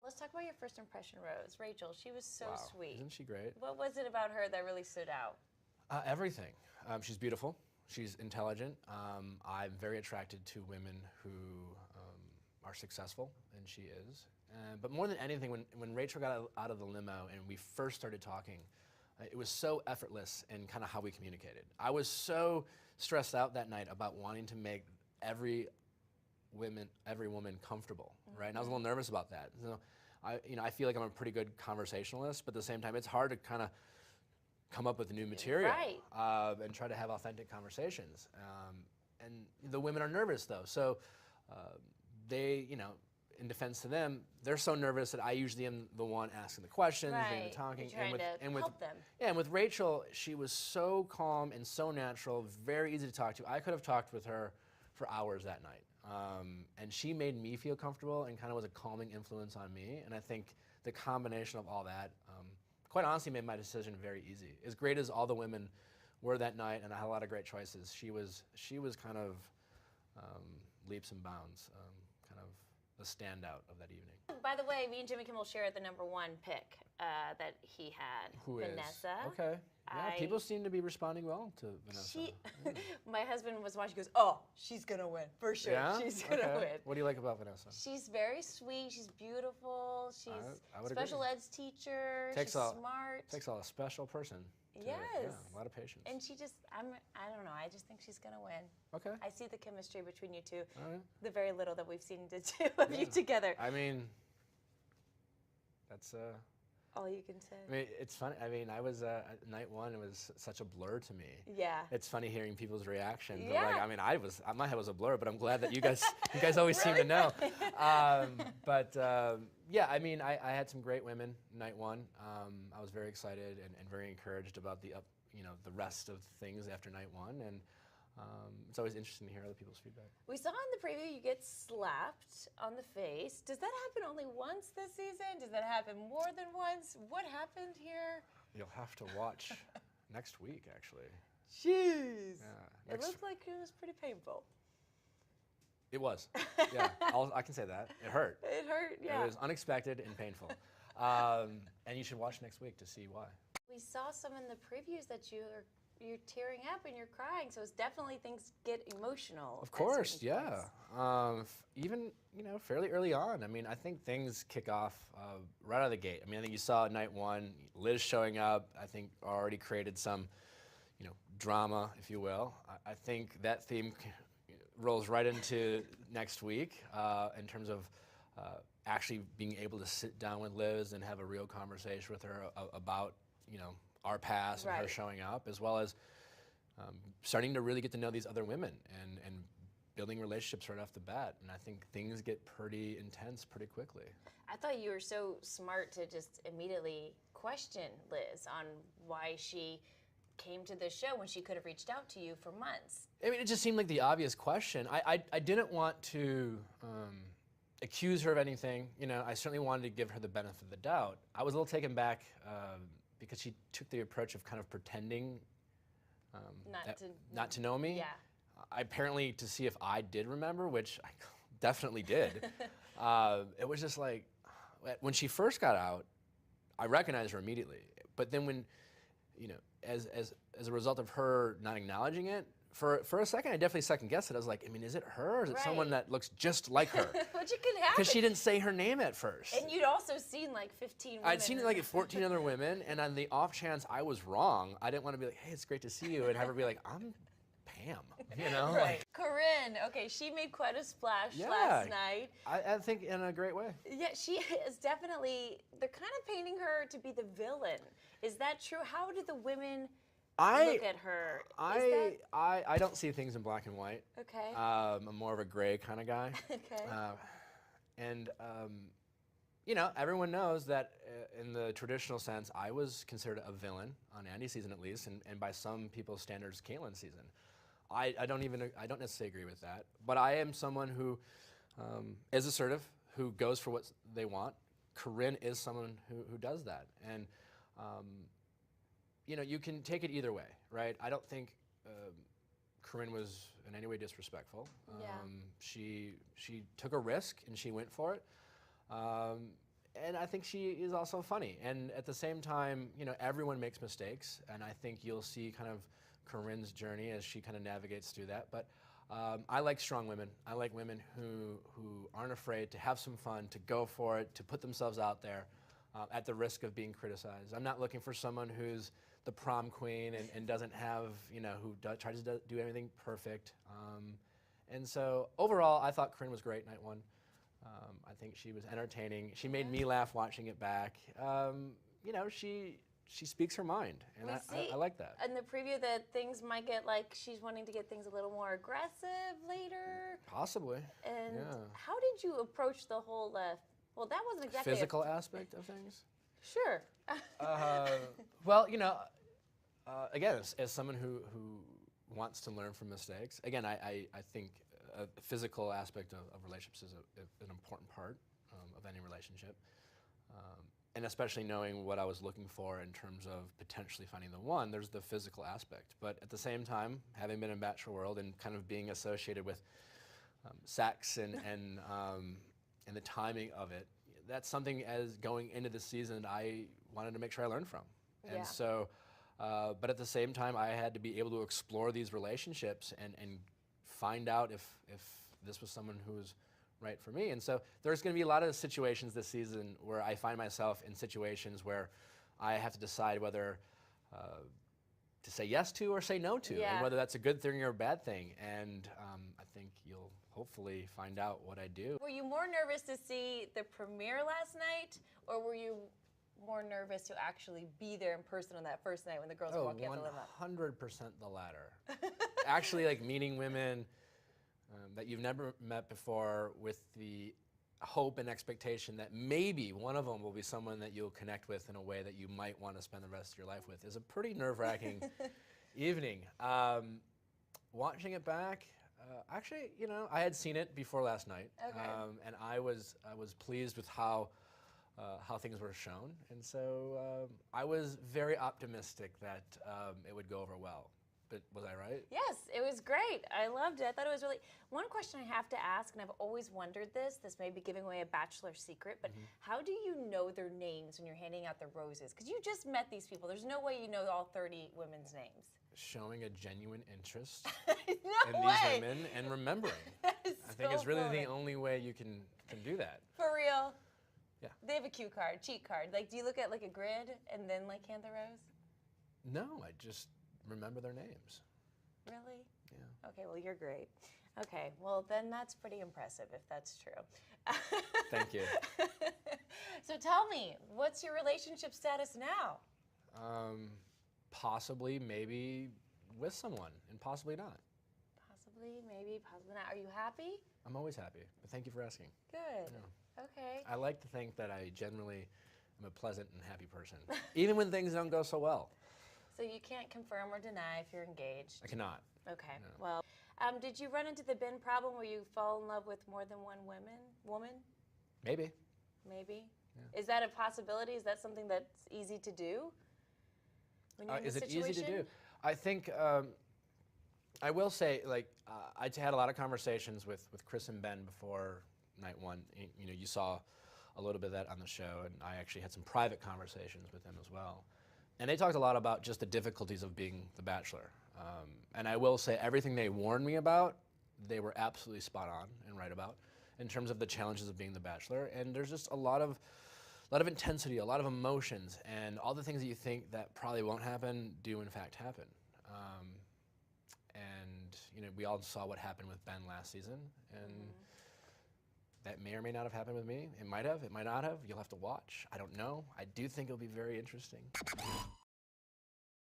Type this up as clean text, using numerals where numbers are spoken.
Let's talk about your first impression, Rose. Rachel, she was so Wow. sweet. Isn't she great? What was it about her that really stood out? Everything. She's beautiful. She's intelligent. I'm very attracted to women who are successful, and she is. But more than anything, when Rachel got out of the limo and we first started talking, it was so effortless in kind of how we communicated. I was so stressed out that night about wanting to make every woman comfortable, right? And I was a little nervous about that. So I feel like I'm a pretty good conversationalist, but at the same time, it's hard to kind of come up with new material and try to have authentic conversations. And the women are nervous though, so they, in defense to them, they're so nervous that I usually am the one asking the questions, doing the talking, and with help them. Yeah, and with Rachel, she was so calm and so natural, very easy to talk to. I could have talked with her for hours that night. And she made me feel comfortable and kind of was a calming influence on me. And I think the combination of all that, quite honestly, made my decision very easy. As great as all the women were that night, and I had a lot of great choices, she was kind of leaps and bounds, kind of the standout of that evening. By the way, me and Jimmy Kimmel shared the #1 pick that he had, Who Vanessa. is? Okay. Yeah, people seem to be responding well to Vanessa. My husband was watching, goes, oh, she's going to win, for sure. Yeah? She's going to win. What do you like about Vanessa? She's very sweet. She's beautiful. She's a special eds teacher. She's smart. Takes a special person. Yes. Yeah, a lot of patience. And she just, I don't know, I just think she's going to win. Okay. I see the chemistry between you two. All right. The very little that we've seen the two of you together. I mean, that's... all you can say. I mean, it's funny. I mean, I was night one. It was such a blur to me. Yeah. It's funny hearing people's reactions. Yeah. Like, I mean, my head was a blur, but I'm glad that you guys always seem to know. Yeah, I mean, I had some great women night one. I was very excited and very encouraged about the rest of things after night one, and it's always interesting to hear other people's feedback. We saw in the preview you get slapped on the face. Does that happen only once this season? Does that happen more than once? What happened here? You'll have to watch next week, actually. Jeez. Yeah, it looked like it was pretty painful. It was. Yeah, I can say that. It hurt. It hurt, yeah. It was unexpected and painful. And you should watch next week to see why. We saw some in the previews that you're tearing up and you're crying, so it's definitely things get emotional. Of course, yeah. Even, fairly early on. I mean, I think things kick off right out of the gate. I mean, I think you saw night one, Liz showing up, I think already created some, drama, if you will. I think that theme rolls right into next week in terms of actually being able to sit down with Liz and have a real conversation with her about, our past and her showing up, as well as starting to really get to know these other women and building relationships right off the bat. And I think things get pretty intense pretty quickly. I thought you were so smart to just immediately question Liz on why she came to this show when she could have reached out to you for months. I mean, it just seemed like the obvious question. I didn't want to accuse her of anything. I certainly wanted to give her the benefit of the doubt. I was a little taken back because she took the approach of kind of pretending not to know me. Yeah. Apparently to see if I did remember, which I definitely did. It was just like, when she first got out, I recognized her immediately. But then when, as a result of her not acknowledging it, for a second, I definitely second-guessed it. I was like, I mean, is it her, or is it someone that looks just like her? Which it could happen. Because she didn't say her name at first. And you'd also seen like 15 women. I'd seen like 14 other women, and on the off chance I was wrong, I didn't want to be like, hey, it's great to see you, and have her be like, I'm Pam, Right. Corinne, okay, she made quite a splash last night. I think in a great way. Yeah, she is definitely, they're kind of painting her to be the villain. Is that true? How do the women look at her? I don't see things in black and white. Okay. I'm more of a gray kind of guy. Okay. Everyone knows that in the traditional sense, I was considered a villain on Andy's season at least, and by some people's standards, Caitlin's season. I don't necessarily agree with that, but I am someone who is assertive, who goes for what they want. Corinne is someone who does that, and you can take it either way, right? I don't think Corinne was in any way disrespectful. She took a risk and she went for it, think she is also funny. And at the same time, you know, everyone makes mistakes, and I think you'll see kind of Corinne's journey as she kind of navigates through that. But I like strong women. I like women who aren't afraid to have some fun, to go for it, to put themselves out there at the risk of being criticized. I'm not looking for someone who's the prom queen and doesn't have, you know, who tries to do everything perfect. And so overall, I thought Corinne was great night one. I think she was entertaining. She made me laugh watching it back. You know, she speaks her mind, and I like that. In the preview, that things might get like she's wanting to get things a little more aggressive later. Possibly. And yeah. how did you approach the whole? Well, that wasn't exactly physical aspect of things. Sure. Well, you know, again, as someone who wants to learn from mistakes, again, I think the physical aspect of relationships is an important part of any relationship. And especially knowing what I was looking for in terms of potentially finding the one, there's the physical aspect. But at the same time, having been in Bachelor world and kind of being associated with sex and the timing of it, that's something as going into the season I wanted to make sure I learned from. Yeah. And so, but at the same time, I had to be able to explore these relationships and find out if this was someone who was right for me. And so there's going to be a lot of situations this season where I find myself in situations where I have to decide whether to say yes to or say no to, and whether that's a good thing or a bad thing. And I think you'll hopefully find out what I do. Were you more nervous to see the premiere last night, or were you more nervous to actually be there in person on that first night when the girls were walking out the limo? 100% the latter. Actually, like meeting women that you've never met before with the hope and expectation that maybe one of them will be someone that you'll connect with in a way that you might want to spend the rest of your life with is a pretty nerve-wracking evening. Watching it back, actually, you know, I had seen it before last night, and I was pleased with how things were shown, and so I was very optimistic that it would go over well. But was I right? Yes, it was great. I loved it. I thought it was really... One question I have to ask, and I've always wondered this may be giving away a Bachelor secret, but how do you know their names when you're handing out the roses? Because you just met these people. There's no way you know all 30 women's names. Showing a genuine interest in these women and remembering. I think so it's really funny. the only way you can do that. For real? Yeah. They have a cue card, cheat card. Like, do you look at like a grid and then like hand the rose? No, I just remember their names. Really? Yeah. Okay, well, you're great. Okay, well, then that's pretty impressive if that's true. Thank you. So tell me, what's your relationship status now? Possibly, maybe with someone, and possibly not. Possibly, maybe, possibly not. Are you happy? I'm always happy, but thank you for asking. Good. Yeah. Okay. I like to think that I generally am a pleasant and happy person, even when things don't go so well. So you can't confirm or deny if you're engaged? I cannot. Okay. No. Well, did you run into the bin problem where you fall in love with more than one woman? Maybe. Maybe? Yeah. Is that a possibility? Is that something that's easy to do? When you're in Is this it easy to situation? do? I think, I will say, like, I had a lot of conversations with Chris and Ben before night one. You know, you saw a little bit of that on the show, and I actually had some private conversations with them as well. And they talked a lot about just the difficulties of being the Bachelor. And I will say everything they warned me about, they were absolutely spot on and right about in terms of the challenges of being the Bachelor. And there's just a lot of intensity, a lot of emotions, and all the things that you think that probably won't happen do in fact happen. And you know, we all saw what happened with Ben last season, and that may or may not have happened with me. It might have, it might not have. You'll have to watch. I don't know. I do think it'll be very interesting.